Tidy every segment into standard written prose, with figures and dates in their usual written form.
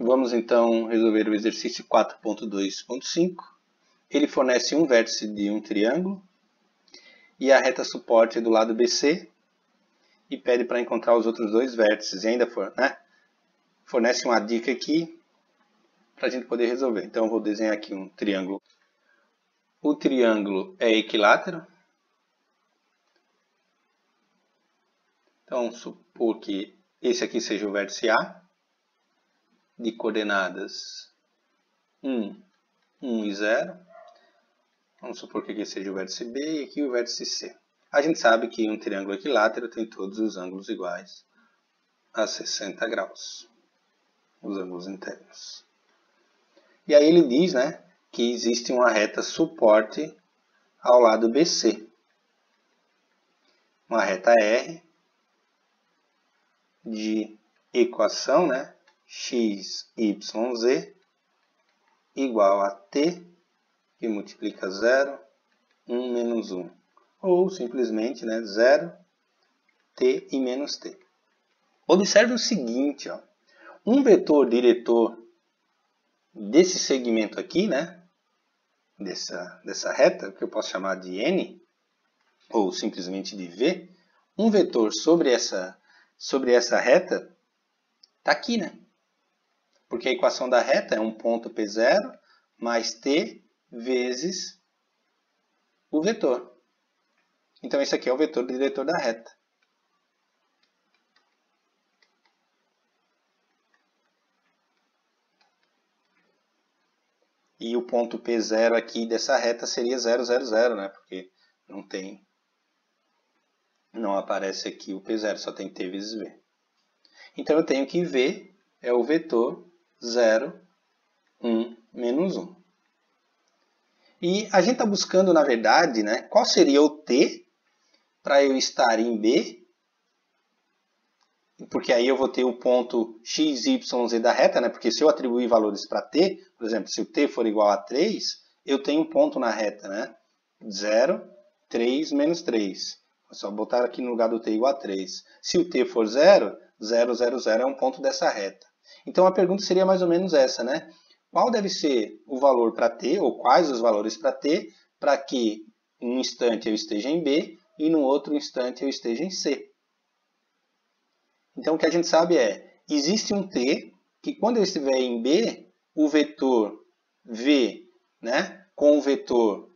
Vamos então resolver o exercício 4.2.5. Ele fornece um vértice de um triângulo e a reta suporte do lado BC e pede para encontrar os outros dois vértices. E ainda fornece uma dica aqui para a gente poder resolver. Então eu vou desenhar aqui um triângulo. O triângulo é equilátero. Então supor que esse aqui seja o vértice A, de coordenadas 1, 1 e 0. Vamos supor que aqui seja o vértice B e aqui o vértice C. A gente sabe que um triângulo equilátero tem todos os ângulos iguais a 60 graus. Os ângulos internos. E aí ele diz, que existe uma reta suporte ao lado BC. Uma reta R de equação, x, y, z igual a t, que multiplica 0, 1 menos 1. Ou simplesmente 0, t e menos t. Observe o seguinte, um vetor diretor desse segmento aqui, dessa reta, que eu posso chamar de n, ou simplesmente de v, um vetor sobre essa reta está aqui, porque a equação da reta é um ponto P0 mais t vezes o vetor. Então esse aqui é o vetor diretor da reta. E o ponto P0 aqui dessa reta seria 0, 0, 0, porque não aparece aqui o P0, só tem t vezes v. Então eu tenho que V é o vetor 0, 1, menos 1. E a gente está buscando, na verdade, qual seria o t para eu estar em B, porque aí eu vou ter o ponto x, y, z da reta, porque se eu atribuir valores para t, por exemplo, se o t for igual a 3, eu tenho um ponto na reta, 0, 3, menos 3. É só botar aqui no lugar do t igual a 3. Se o t for 0, 0, 0, 0 é um ponto dessa reta. Então a pergunta seria mais ou menos essa, Qual deve ser o valor para t, ou quais os valores para t, para que em um instante eu esteja em B e no outro instante eu esteja em C. Então o que a gente sabe existe um t que quando eu estiver em B, o vetor V, com o vetor,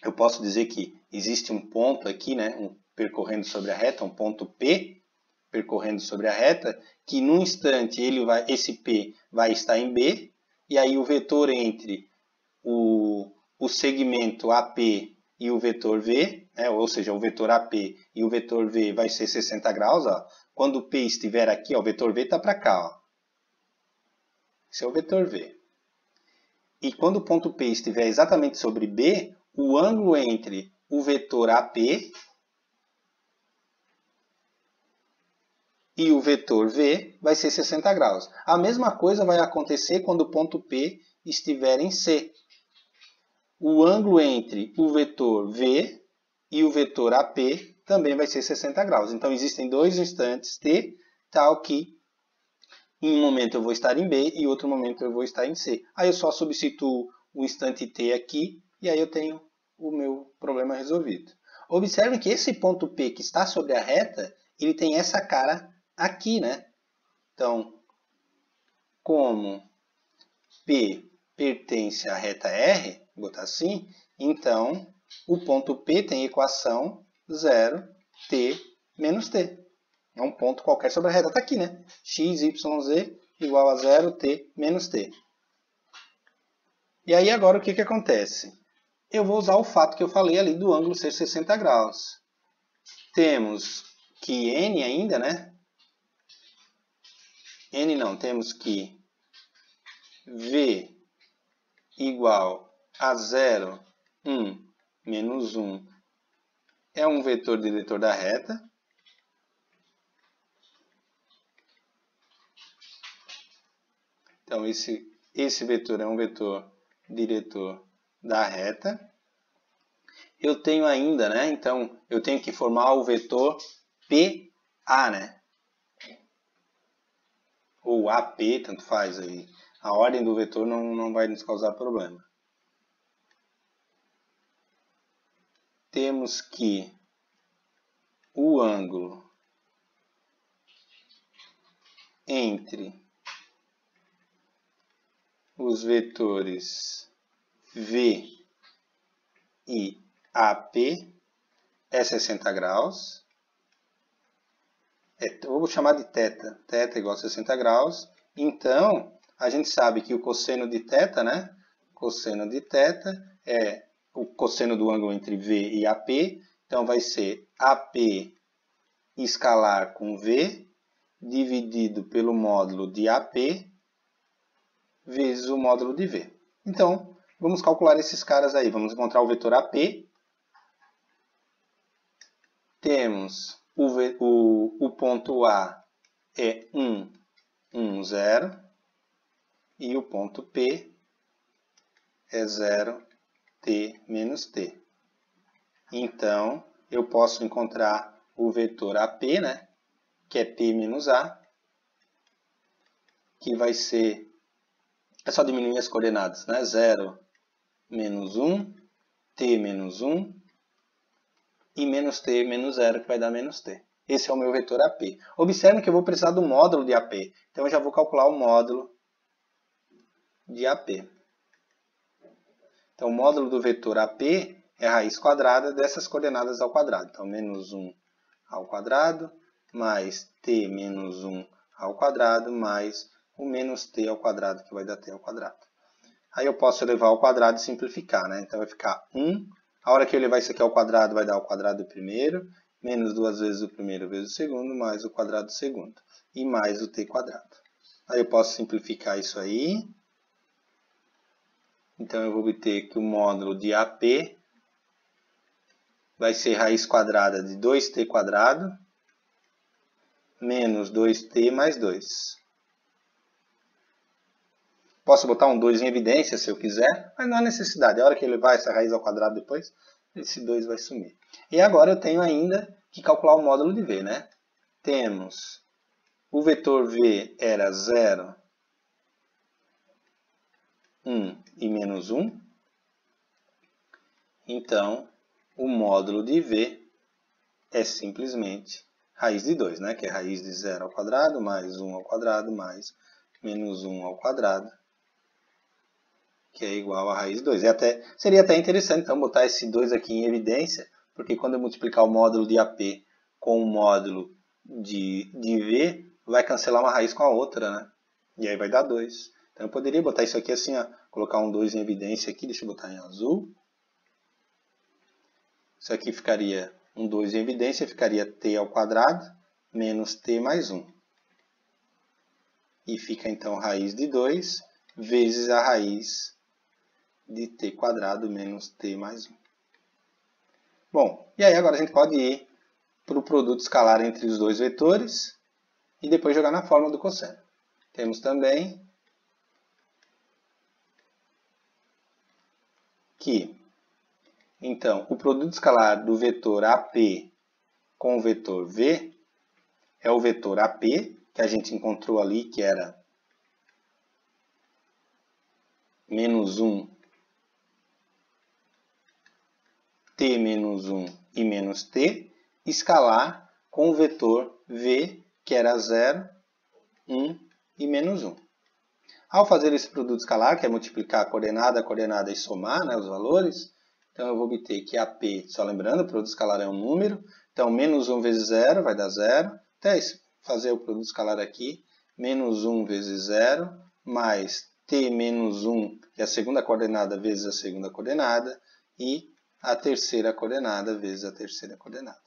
eu posso dizer que existe um ponto aqui, percorrendo sobre a reta, um ponto P, percorrendo sobre a reta, que num instante esse P vai estar em B, e aí o vetor entre o segmento AP e o vetor V, ou seja, o vetor AP e o vetor V vai ser 60 graus. Quando o P estiver aqui, o vetor V está para cá. Esse é o vetor V. E quando o ponto P estiver exatamente sobre B, o ângulo entre o vetor AP e o vetor V vai ser 60 graus. A mesma coisa vai acontecer quando o ponto P estiver em C. O ângulo entre o vetor V e o vetor AP também vai ser 60 graus. Então existem dois instantes t, tal que em um momento eu vou estar em B e em outro momento eu vou estar em C. Aí eu só substituo o instante t aqui e aí eu tenho o meu problema resolvido. Observe que esse ponto P que está sobre a reta, ele tem essa cara aqui, Então, como P pertence à reta R, vou botar assim, então o ponto P tem equação 0, t, menos t. É um ponto qualquer sobre a reta, está aqui, x, y, z igual a 0, t, menos t. E aí agora o que acontece? Eu vou usar o fato que eu falei ali do ângulo ser 60 graus. Temos que n ainda, n não, temos que v igual a 0, 1, menos 1 é um vetor diretor da reta. Então, esse vetor é um vetor diretor da reta. Eu tenho ainda, então, eu tenho que formar o vetor PA, ou ou AP, tanto faz aí. A ordem do vetor não vai nos causar problema. Temos que o ângulo entre os vetores V e AP é 60 graus. Vou chamar de θ. θ igual a 60 graus. Então, a gente sabe que o cosseno de θ, né? Cosseno de θ é o cosseno do ângulo entre V e AP. Então, vai ser AP escalar com V dividido pelo módulo de AP vezes o módulo de V. Então, vamos calcular esses caras aí. Vamos encontrar o vetor AP. Temos o ponto A é 1, 1, 0. E o ponto P é 0, T menos T. Então, eu posso encontrar o vetor AP, né? Que é P menos A. Que vai ser... É só diminuir as coordenadas, né? 0, menos 1, T menos 1. E menos t menos 0, que vai dar menos t. Esse é o meu vetor AP. Observe que eu vou precisar do módulo de AP. Então, eu já vou calcular o módulo de AP. Então, o módulo do vetor AP é a raiz quadrada dessas coordenadas ao quadrado. Então, menos 1 ao quadrado, mais t menos 1 ao quadrado, mais o menos t ao quadrado, que vai dar t ao quadrado. Aí eu posso levar ao quadrado e simplificar, né? Então, vai ficar 1. A hora que eu levar isso aqui ao quadrado, vai dar o quadrado do primeiro, menos 2 vezes o primeiro vezes o segundo, mais o quadrado do segundo. E mais o t quadrado. Aí eu posso simplificar isso aí. Então eu vou obter que o módulo de AP vai ser raiz quadrada de 2t quadrado menos 2t mais 2. Posso botar um 2 em evidência se eu quiser, mas não há necessidade. A hora que eu levar essa raiz ao quadrado depois, esse 2 vai sumir. E agora eu tenho ainda que calcular o módulo de V, né? Temos o vetor V era 0, 1 e menos 1. Então, o módulo de V é simplesmente raiz de 2, né? Que é raiz de 0 ao quadrado, mais 1 ao quadrado, mais menos 1 ao quadrado, que é igual a raiz de 2. Seria até interessante, então, botar esse 2 aqui em evidência, porque quando eu multiplicar o módulo de AP com o módulo de V, vai cancelar uma raiz com a outra, né? E aí vai dar 2. Então, eu poderia botar isso aqui assim, ó, colocar um 2 em evidência aqui, deixa eu botar em azul. Isso aqui ficaria um 2 em evidência, ficaria t ao quadrado menos t mais 1. E fica, então, raiz de 2 vezes a raiz de t quadrado menos t mais 1. Bom, e aí agora a gente pode ir para o produto escalar entre os dois vetores e depois jogar na fórmula do cosseno. Temos também que, então, o produto escalar do vetor AP com o vetor V é o vetor AP, que a gente encontrou ali, que era menos 1, t menos 1 e menos t, escalar com o vetor V, que era 0, 1 e menos 1. Ao fazer esse produto escalar, que é multiplicar a coordenada e somar, né, os valores, então eu vou obter que AP, só lembrando, o produto escalar é um número, então menos 1 vezes 0 vai dar 0, até fazer o produto escalar aqui, menos 1 vezes 0, mais t menos 1, que é a segunda coordenada vezes a segunda coordenada, e a terceira coordenada vezes a terceira coordenada.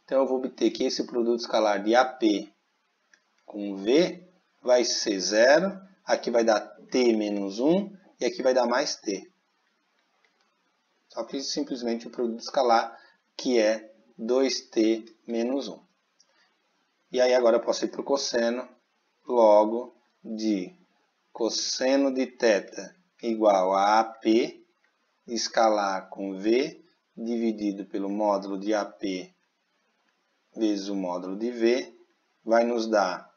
Então eu vou obter que esse produto escalar de AP com V vai ser 0, aqui vai dar t menos 1 e aqui vai dar mais t. Só fiz simplesmente o produto escalar, que é 2t menos 1. E aí agora eu posso ir para o cosseno, logo de cosseno de θ igual a AP escalar com V dividido pelo módulo de AP vezes o módulo de V vai nos dar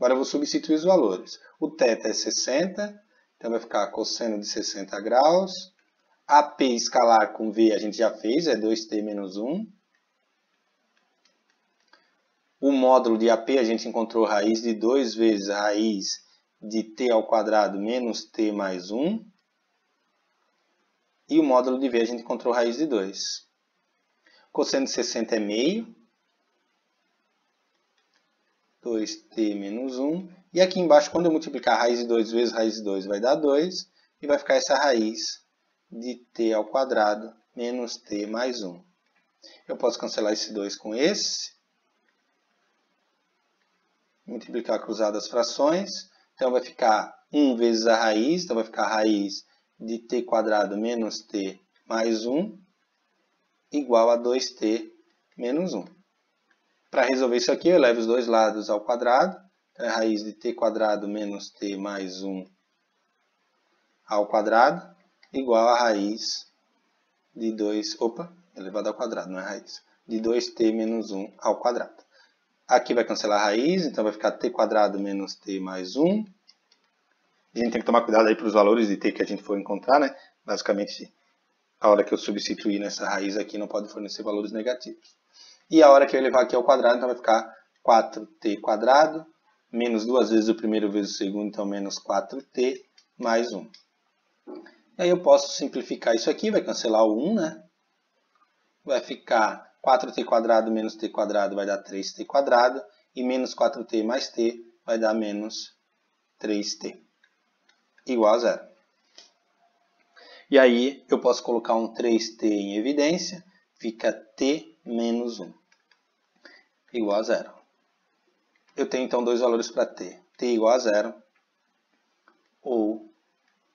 Agora eu vou substituir os valores. O θ é 60, então vai ficar cosseno de 60 graus. AP escalar com V a gente já fez, é 2t menos 1. O módulo de AP a gente encontrou raiz de 2 vezes a raiz de t ao quadrado menos t mais 1. E o módulo de V a gente encontrou raiz de 2. Cosseno de 60 é meio. 2t menos 1. E aqui embaixo, quando eu multiplicar raiz de 2 vezes raiz de 2, vai dar 2. E vai ficar essa raiz de t ao quadrado menos t mais 1. Eu posso cancelar esse 2 com esse. Multiplicar cruzado as frações. Então vai ficar 1 vezes a raiz. Então vai ficar a raiz de t quadrado menos t mais 1 igual a 2t menos 1. Para resolver isso aqui, eu levo os dois lados ao quadrado. Então, é a raiz de t quadrado menos t mais 1 ao quadrado igual a raiz de 2... Opa, elevado ao quadrado, não é raiz. De 2t menos 1 ao quadrado. Aqui vai cancelar a raiz, então vai ficar t quadrado menos t mais 1. A gente tem que tomar cuidado aí para os valores de t que a gente for encontrar, né? Basicamente, a hora que eu substituir nessa raiz aqui não pode fornecer valores negativos. E a hora que eu levar aqui ao quadrado, então vai ficar 4t quadrado, menos 2 vezes o primeiro vezes o segundo, então menos 4t mais 1. E aí eu posso simplificar isso aqui, vai cancelar o 1, né? Vai ficar 4t quadrado menos t quadrado vai dar 3t quadrado, e menos 4t mais t vai dar menos 3t, igual a 0. E aí eu posso colocar um 3t em evidência, fica t menos 1. Igual a 0. Eu tenho então dois valores para t. T igual a 0 ou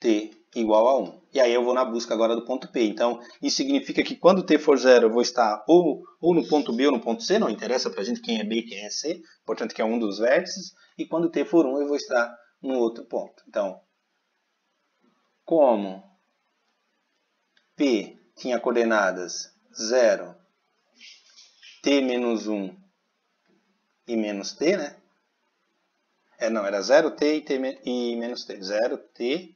t igual a 1. E aí eu vou na busca agora do ponto P. Então, isso significa que quando t for 0, eu vou estar ou no ponto B ou no ponto C. Não interessa para a gente quem é B e quem é C. Portanto, que é um dos vértices. E quando t for 1, eu vou estar no outro ponto. Então, como P tinha coordenadas 0, t menos 1 e menos t, né? Não, era 0t e menos t. 0t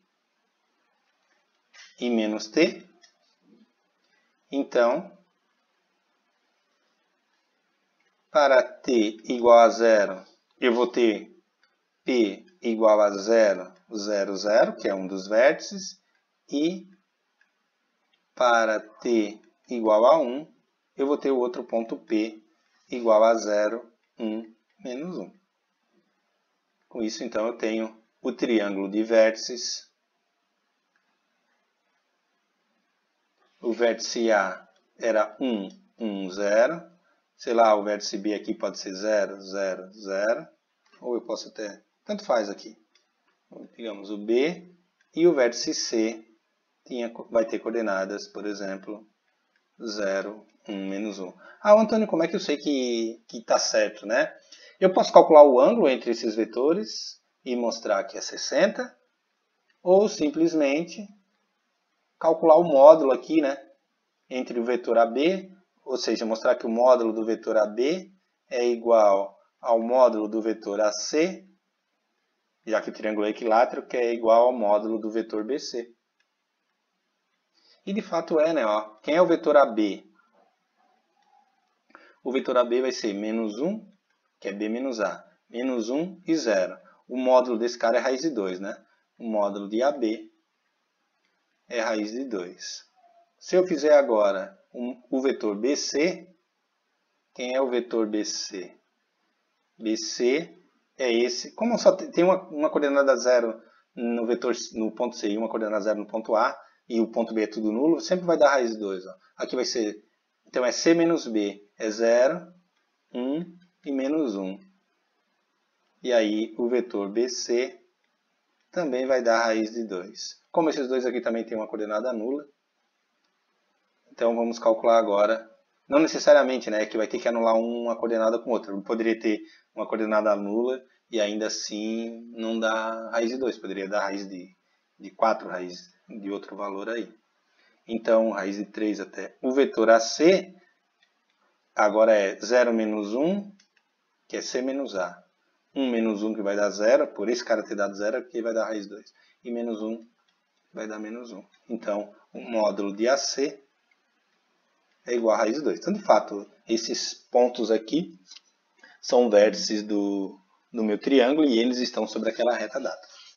e menos t. Então, para t igual a 0, eu vou ter p igual a 0, 0, 0, que é um dos vértices. E para t igual a 1, eu vou ter o outro ponto p igual a 0, 1, menos 1. Com isso, então, eu tenho o triângulo de vértices. O vértice A era 1, 1, 0. Sei lá, o vértice B aqui pode ser 0, 0, 0. Ou eu posso até... Tanto faz aqui. Digamos o B. E o vértice C vai ter coordenadas, por exemplo, 0, 1, menos 1. Ah, Antônio, como é que eu sei que está certo, né? Eu posso calcular o ângulo entre esses vetores e mostrar que é 60. Ou simplesmente calcular o módulo aqui, né? Entre o vetor AB, ou seja, mostrar que o módulo do vetor AB é igual ao módulo do vetor AC, já que o triângulo é equilátero, que é igual ao módulo do vetor BC. E de fato é, né? Ó, quem é o vetor AB? O vetor AB vai ser menos 1, que é B menos A, menos 1 e 0. O módulo desse cara é raiz de 2, né? O módulo de AB é raiz de 2. Se eu fizer agora o vetor BC, quem é o vetor BC? BC é esse. Como só tem uma coordenada 0 no ponto C e uma coordenada 0 no ponto A, e o ponto B é tudo nulo, sempre vai dar raiz de 2. Ó. Aqui vai ser, então é C menos B, é 0, 1 e menos 1. E aí o vetor BC também vai dar raiz de 2. Como esses dois aqui também têm uma coordenada nula, então vamos calcular agora, não necessariamente, né, que vai ter que anular uma coordenada com outra. Eu poderia ter uma coordenada nula e ainda assim não dá raiz de 2, poderia dar raiz de 4, raiz de outro valor aí. Então, raiz de 3 até o vetor AC, agora é 0 menos 1, que é C menos A. 1 menos 1 que vai dar 0, por esse cara ter dado 0, aqui vai dar raiz 2. E menos 1 vai dar menos 1. Então, o módulo de AC é igual a raiz 2. Então, de fato, esses pontos aqui são vértices do meu triângulo e eles estão sobre aquela reta dada.